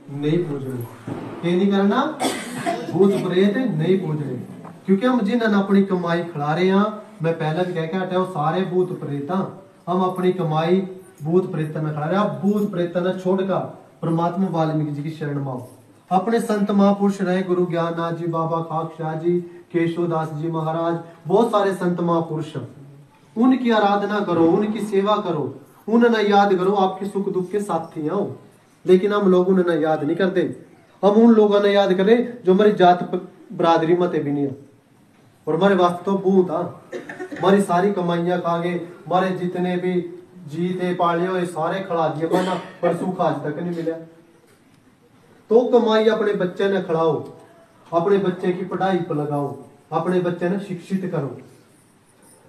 नहीं पूजने। ये नहीं करना, भूत प्रेत नहीं पूजने, क्योंकि हम जिन्हें अपनी कमाई खिला रहे हैं, मैं पहले भी कह के हटा हूं, सारे भूत प्रेत हम अपनी कमाई भूत प्रेत में खिला रहे हैं। भूत प्रेत ने छोड़कर परमात्मा वाल्मीकि जी की शरण में आओ। अपने संत महापुरुष रहे गुरु ज्ञाननाथ जी, बाबा खाक शाह जी, केशवदास जी महाराज, बहुत सारे संत महापुरुष, उनकी आराधना करो, उनकी सेवा करो, उन्हें याद करो, आपके सुख दुख के साथी हो। लेकिन हम लोग उन्हें याद नहीं करते। हम उन लोगों ने याद करें जो हमारी जात बरादरी मत भी नहीं है, और हमारे वास्ते तो भूत था। हमारी सारी कमाइयां खा गए, हमारे जितने भी जी थे पाले हुए सारे खिला दिए, माना पर सुख आज तक नहीं मिला। तो कमाई अपने बच्चे ने खिलाओ, अपने बच्चे की पढ़ाई पर लगाओ, अपने बच्चे ने शिक्षित करो।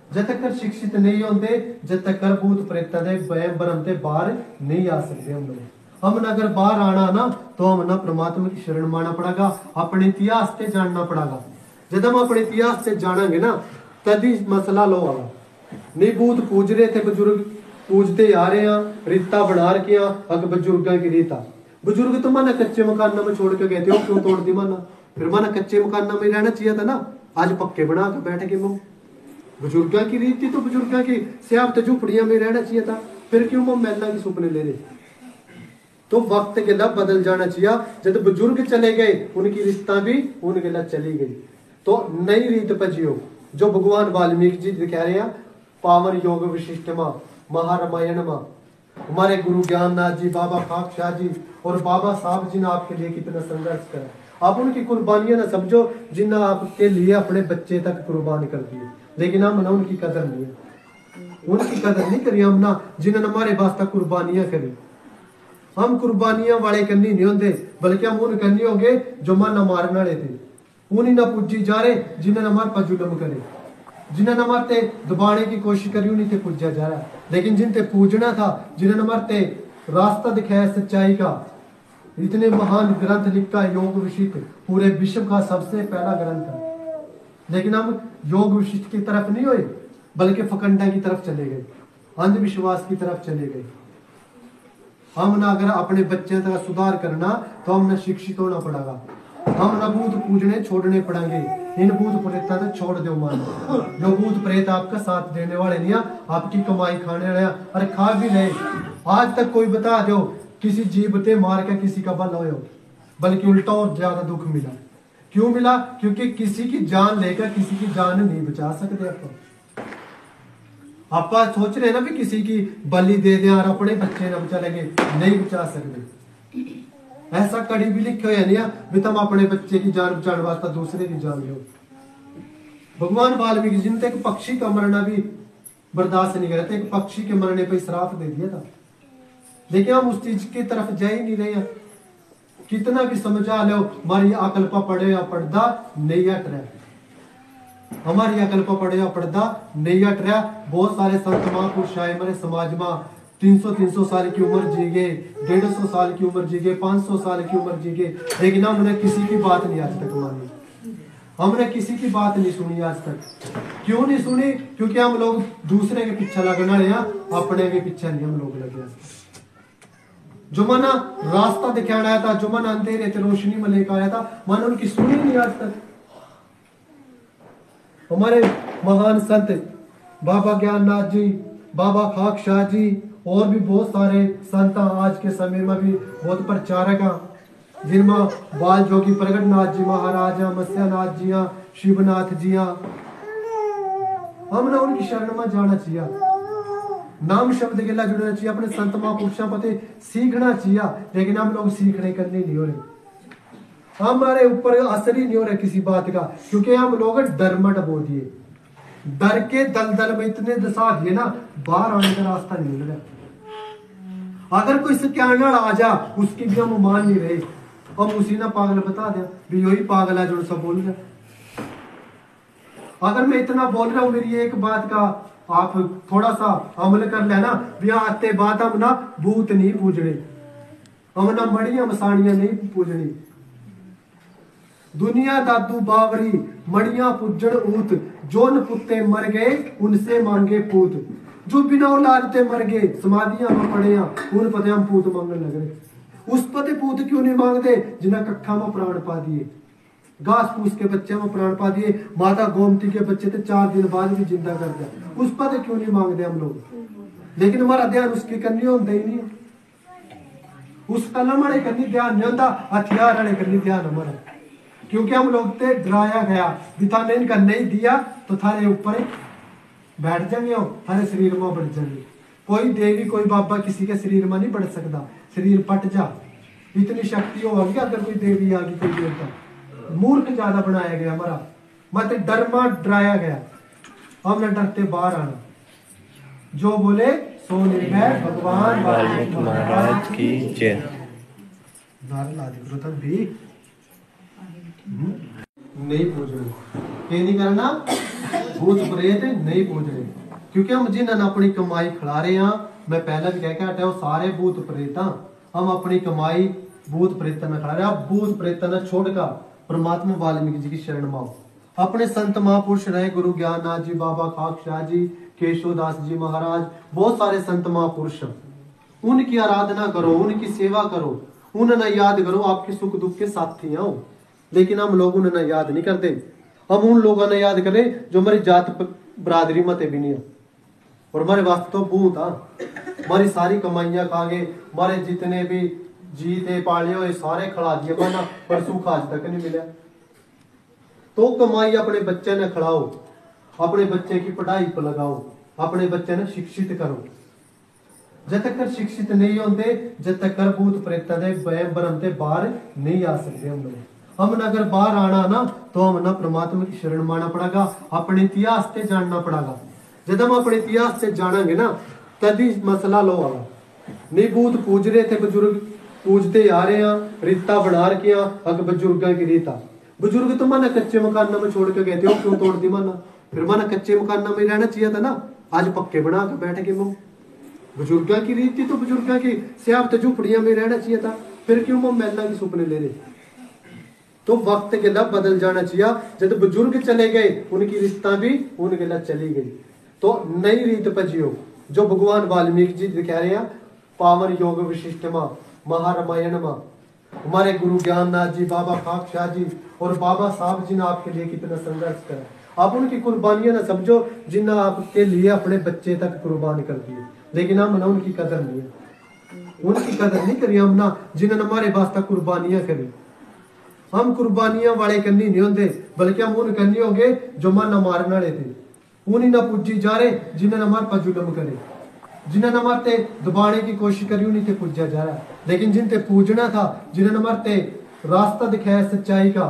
जब तक शिक्षित नहीं होते, जब तक भूत प्रेत वहम भरम से बाहर नहीं आ सकते। हम अगर बाहर आना ना, तो हम ना परमात्मा की शरण माना पड़ेगा, अपने इतिहास से जानना पड़ेगा। जब हम अपने इतिहास से जानेंगे ना, तभी मसला लो आगा। नहीं भूत पूज रहे थे, बुजुर्ग पूजते आ रहे हैं, रीता बना रखी अग बुजुर्गों की रीता। बुजुर्ग तो माना कच्चे मकान में छोड़ के गए थे, वो क्यों तोड़ दी माना? फिर माना कच्चे मकान में रहना चाहिए था ना, आज पक्के बना के बैठ के मुंह। बुजुर्गों की रीति तो बुजुर्गों की सियाबत झुपड़ियां में रहना चाहिए था, फिर क्यों हम महिला के सपने ले रहे? तो वक्त के लिए बदल जाना चाहिए। जब बुजुर्ग चले गए, उनकी रिश्ता भी उनके लिए चली गई, तो नई रीत पर जियो, जो भगवान वाल्मीकि जी कह रहे हैं पावन योग विशिष्ट में, महारामायण में। हमारे गुरु ज्ञाननाथ जी, बाबा खाक शाह जी और बाबा साहब जी ने आपके लिए कितना संघर्ष करा। आप उनकी कुर्बानियां ना समझो, जिन्हें आपके लिए अपने बच्चे तक कुर्बान कर दिए, लेकिन हम ना उनकी कदर नहीं है, उनकी कदर नहीं करी हम ना, जिन्होंने हमारे वास्ते कुर्बानियां करी। हम कुर्बानियां वाले करनी नहीं होंगे, बल्कि हम उन करनी होंगे जो मन मारने वाले थे। उन्हीं ना पूजी जा रहे जिन्होंने हमारे पर जुल्म करे, जिन्होंने हमारे दबाने की कोशिश करी, उन्हीं ते पूजा जा रहा। लेकिन जिनते पूजना था, जिन्होंने हमारे रास्ता दिखाया सच्चाई का, इतने महान ग्रंथ लिखा योग विशिष्ट, पूरे विश्व का सबसे पहला ग्रंथ है। लेकिन हम योग विशिष्ट की तरफ नहीं हुए, बल्कि फकंडा की तरफ चले गए, अंधविश्वास की तरफ चले गए। हम ना अगर अपने बच्चे का सुधार करना, तो हम ना शिक्षित होना पड़ेगा। हम ना भूत पूजने छोड़ने पड़ेंगे। इन भूत प्रेत तो छोड़ दो मान, जो भूत प्रेत आपका साथ देने वाले नहीं, आपकी कमाई खाने वाले, अरे खा भी रहे। आज तक कोई बता दो किसी जीव ते मार के किसी का भला हो, बल्कि उल्टा और ज्यादा दुख मिला। क्यों मिला? क्योंकि किसी की जान लेकर किसी की जान नहीं बचा सकते। आप सोच रहे ना भी किसी की बलि दे दें और अपने बच्चे न बचा लेंगे, नहीं बचा सकते। ऐसा कड़ी भी लिखे हुए नहीं भी तुम अपने बच्चे की जान बचाने वास्ते दूसरे की जान लो। भगवान वाल्मीकि जी ने एक पक्षी का मरना भी बर्दाश्त नहीं करते, एक पक्षी के मरने पर श्राप दे दिया था, लेकिन हम उस चीज की तरफ जा ही नहीं रहे। कितना भी समझा लो, हमारी अकल पर पड़े या पर्दा नहीं हट रहा, हमारी अकल पर पड़े या पर्दा नहीं हट रहा। बहुत सारे संत महापुरुष आए हमारे समाज में, 300 साल की उम्र जी गए, 150 साल की उम्र जी गए, 500 साल की उम्र जी गए, लेकिन हमने किसी की बात नहीं आज तक मानी, हमने किसी की बात नहीं सुनी आज तक। क्यों नहीं सुनी? क्योंकि हम लोग दूसरे के पीछे लगना रहे, अपने के पीछे नहीं हम लोग लगे। जो मना रास्ता दिखाना आया था, जो मन अंधेरे थे रोशनी में लेकर आया था, मन उनकी सुनी नहीं आज तक। हमारे महान संत बाबा ज्ञाननाथ जी, बाबा खाक शाह जी और भी बहुत सारे संत आज के समय में भी बहुत प्रचारक हैं, जिनमें बाल जोगी प्रगटनाथ जी महाराज, मत्स्यनाथ जी, शिवनाथ जी, हमने उनकी शरण में जाना चाहिए, नाम शब्द के लिए जुड़ना चाहिए, अपने संत महापुरुषों पते सीखना चाहिए। लेकिन हम लोग सीखने करने नहीं हो रहे, हमारे ऊपर असर ही नहीं हो रहा किसी बात का, क्योंकि हम लोग डरमट बो दिए, डर के दलदल में इतने दसा दिए ना, बाहर आने का रास्ता नहीं मिल रहा। अगर कोई सत्यानाल आ जा, उसकी भी हम मान नहीं रहे, हम उसी ना पागल बता दें भी यही पागल है जो सब बोल रहा। अगर मैं इतना बोल रहा हूं, मेरी एक बात का आप थोड़ा सा अमल कर लेना, भी आते बात हम ना भूत नहीं पूजने, हम ना मड़िया मसानियां नहीं पूजनी। दुनिया दादू बावरी मड़िया पूजन ऊत, जोन पुत्ते मर गए उनसे मांगे पूत, जो बिना औलाद ते मर गए समाधियां में पड़े उन पते हम पूत मांगने लग रहे। उस पते पूत क्यों नहीं मांगते जिन्हें कट्ठा में प्राण पा दिए, घास फूस के बच्चे में प्राण पा दिए, माता गोमती के बच्चे थे 4 दिन बाद भी जिंदा कर दिया, उस पते क्यों नहीं मांगते हम लोग। लेकिन हमारा ध्यान उसकी करनी होता ही नहीं, उस कलम वाले करनी ध्यान नहीं होता, हथियार वाले करनी ध्यान हमारा। क्योंकि हम लोग ते डराया गया भी थाने इनका नहीं दिया तो थारे ऊपर बैठ जाएंगे, थारे शरीर में बढ़ जाएंगे। कोई देवी कोई बाबा किसी के शरीर में नहीं बढ़ सकता, शरीर पट जा, इतनी शक्ति होगी अगर कोई देवी आ गई कोई देवता। मूर्ख ज्यादा बनाया गया हमारा, मत डर में डराया गया, हमने डरते बाहर आना। जो बोले सो निर्भय भगवान वाल्मीकि महाराज की जय। भी नहीं पूजने, ये नहीं करना, भूत प्रेत नहीं पूजने, क्योंकि हम जिन्हें अपनी कमाई खिला रहे हैं, मैं पहले भी कह के हटा वो सारे भूत प्रेत, हम अपनी कमाई भूत प्रेत में खिला रहे हैं। भूत प्रेत ने छोड़कर परमात्मा वाल्मीकि जी की शरण में आओ। अपने संत महापुरुष रहे गुरु ज्ञाननाथ जी, बाबा खाक शाह जी, केशवदास जी महाराज, बहुत सारे संत महापुरुष, उनकी आराधना करो, उनकी सेवा करो, उन्हें याद करो, आपके सुख दुख के साथी हैं। लेकिन हम लोग उन्हें याद नहीं करते, हम उन लोगों ने याद करें जो हमारी जात बरादरी मत भी नहीं है, और हमारे वास्ते तो भूत था, हमारी सारी कमाइयां खा गए, हमारे जितने भी जी थे पाले हुए सारे खिला दिए, माना पर सुख आज तक नहीं मिला। तो कमाई अपने बच्चे ने खिलाओ, अपने बच्चे की पढ़ाई पर लगाओ, अपने बच्चे ने शिक्षित करो। जब तक शिक्षित नहीं होते, जब तक भूत प्रेत भ्रम से बाहर नहीं आ सकते। हम अगर बाहर आना ना तो हम ना परमात्मा की शरण माना पड़ेगा, अपने इतिहास से जानना पड़ेगा। जब हम अपने इतिहास से जानेंगे ना तभी मसला लो आगा। नहीं भूत पूज रहे थे, बुजुर्ग पूजते आ रहे हैं, रीता बना रखी अग बुजुर्गों की रीता। बुजुर्ग तो माना कच्चे मकान में छोड़ के गए थे, क्यों तोड़ दी माना, फिर माना कच्चे मकान में रहना चाहिए था ना, आज पक्के बना के बैठ के मुंह। बुजुर्गों की रीति तो बुजुर्गों की सियाब तो झुपड़ियां में रहना चाहिए था, फिर क्यों वो महिला के सपने ले रहे। तो वक्त के लब बदल जाना चाहिए। जब बुजुर्ग चले गए उनकी रिश्ता भी उनके लब चली गई, तो नई रीत पर जियो जो भगवान वाल्मीकि जी दिखा रहे हैं। पावन योग विशिष्ट मां महारामायण मां हमारे गुरु ज्ञाननाथ जी, बाबा खाक शाह जी और बाबा साहब जी ने आपके लिए कितना संघर्ष करा। आप उनकी कुर्बानियां ना समझो जिन्हें आपके लिए अपने बच्चे तक कुर्बान कर दिए, लेकिन हम ना उनकी कदर नहीं है, उनकी कदर नहीं करी हम ना जिन्होंने हमारे वास्ते कुर्बानियां करी। हम कुर्बानियां वाले करनी नहीं होंगे, बल्कि हम उन करनी होंगे जो मन मारने वाले थे। उन्हीं ना पूजी जा रहे जिन्होंने हमारे पर जुल्म करे, जिन्होंने हमारे दबाने की कोशिश करी, उन्हीं ते पूजा जा रहा है। लेकिन जिनते पूजना था, जिन्होंने हमारे रास्ता दिखाया सच्चाई का,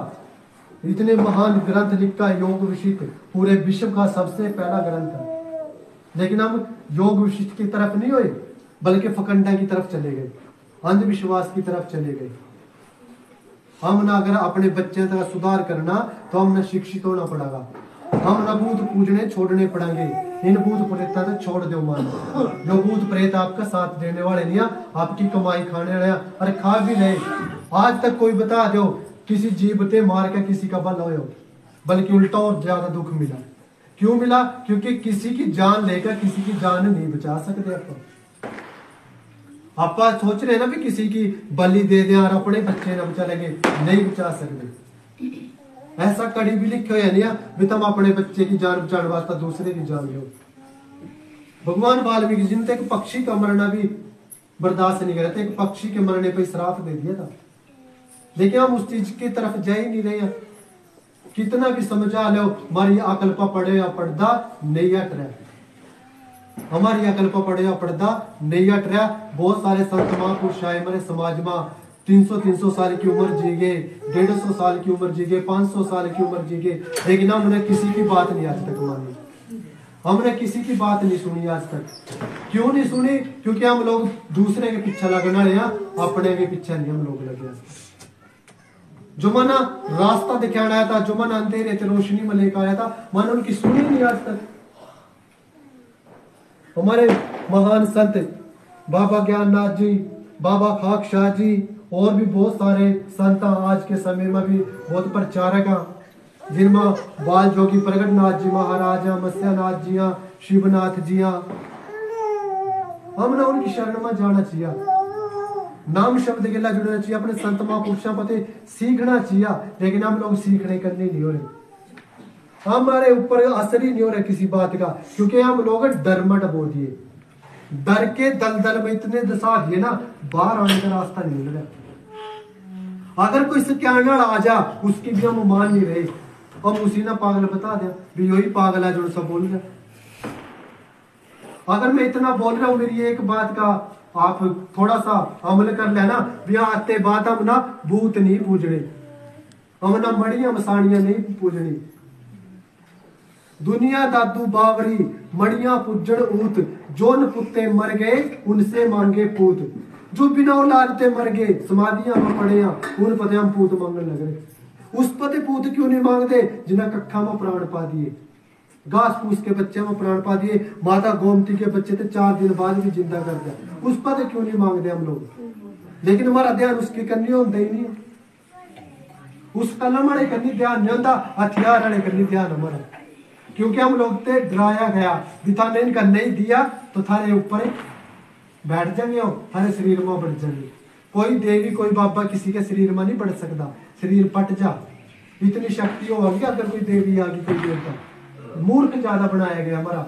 इतने महान ग्रंथ लिखा योग विशिष्ट, पूरे विश्व का सबसे पहला ग्रंथ है, लेकिन हम योग विशिष्ट की तरफ नहीं हुए, बल्कि फकंडा की तरफ चले गए, अंधविश्वास की तरफ चले गए। हम ना अगर अपने बच्चे का सुधार करना तो हमने शिक्षित होना पड़ेगा, हम ना भूत पूजने छोड़ने पड़ेंगे। इन भूत प्रेत से छोड़ दो मान, जो भूत प्रेत आपका साथ देने वाले नहीं, आपकी कमाई खाने वाले, अरे खा भी रहे। आज तक कोई बता दो किसी जीव ते मार के किसी का भला हो, बल्कि उल्टा और ज्यादा दुख मिला। क्यों मिला? क्योंकि किसी की जान लेकर किसी की जान नहीं बचा सकते। आप सोच रहे हैं ना भी किसी की बलि दे दें और अपने बच्चे ना बचा लेंगे, नहीं बचा सकते। ऐसा कड़ी भी लिखे हुए नहीं भी तुम अपने बच्चे की जान बचाने वास्ते दूसरे की जान लो। भगवान वाल्मीकि जी ने एक पक्षी का मरना भी बर्दाश्त नहीं करते, एक पक्षी के मरने पर श्राप दे दिया था, लेकिन हम उस चीज की तरफ जा ही नहीं रहे। कितना भी समझा लो, हमारी अकल पर पड़े या पर्दा नहीं हट रहा, हमारी अकल पर पड़े या पर्दा नहीं हट रहा। बहुत सारे संत महापुरुष आए हमारे समाज में, 300 साल की उम्र जी गए, 150 साल की उम्र जी गए, 500 साल की उम्र जी गए, लेकिन हमने किसी की बात नहीं आज तक मानी, हमने किसी की बात नहीं सुनी आज तक। क्यों नहीं सुनी? क्योंकि हम लोग दूसरे के पीछे लगना रहे, अपने के पीछे नहीं हम लोग लगे। जो मना रास्ता दिखाना आया था, जो मन अंधेरे थे रोशनी में लेकर आया था, मन उनकी सुनी नहीं आज तक। हमारे महान संत बाबा ज्ञाननाथ जी, बाबा खाक शाह जी और भी बहुत सारे संत आज के समय में भी बहुत प्रचारक हैं, जिनमें बाल जोगी प्रगटनाथ जी महाराज, मत्स्यनाथ जी, शिवनाथ जी, हमने उनकी शरण में जाना चाहिए। नाम शब्द के ला जुड़ना चाहिए, अपने संत महापुरुषों पते सीखना चाहिए, लेकिन हम लोग सीखने करने नहीं हो रहे, हमारे ऊपर असर ही नहीं हो रहा किसी बात का, क्योंकि हम लोग डरमट बोल दिए, डर के दलदल में इतने दशा दिए ना, बाहर आने का रास्ता नहीं मिल रहा। अगर कोई सत्यान आ जा उसकी भी हम मान नहीं रहे, हम उसी ना पागल बता दें भी यही पागल है जो सब बोल रहा। अगर मैं इतना बोल रहा हूं, मेरी एक बात का आप थोड़ा सा अमल कर लेना, ब्याह आते बाद हम ना भूत नहीं पूजने, हम ना मड़िया मसाणियां नहीं पूजनी, दुनिया दादू बावरी मड़िया पुज्जड़ ऊत, जोन पुत्ते मर गए उनसे मांगे पूत, जो बिना औलाद ते मर गए समाधियां में पड़े उन पते हम पूत मांगने लग रहे। उस पते पूत क्यों नहीं मांगते जिन्हें कक्खा में प्राण पा दिए, घास फूस के बच्चे में प्राण पा दिए, माता गोमती के बच्चे थे 4 दिन बाद भी जिंदा कर दिया, उस पते क्यों नहीं मांगते हम लोग। लेकिन हमारा ध्यान उसकी करनी होता ही नहीं, उस कलम वाले करनी ध्यान नहीं होता, हथियार वाले करनी ध्यान हमारा, क्योंकि हम लोग ते डराया गया भी थाने इनका नहीं दिया तो थारे ऊपर बैठ जाएंगे, थारे शरीर में बढ़ जाएंगे। कोई देवी कोई बाबा किसी के शरीर में नहीं बढ़ सकता, शरीर पट जा, इतनी शक्ति होगी अगर कोई देवी आ गई कोई देवता। मूर्ख ज्यादा बनाया गया हमारा,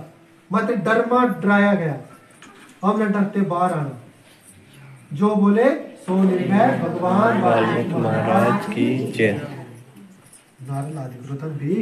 मत डर में डराया गया, हमने डरते बाहर आना, जो बोले सो निर्भय भगवान वाल्मीकि महाराज की जय। नारा ला दी भी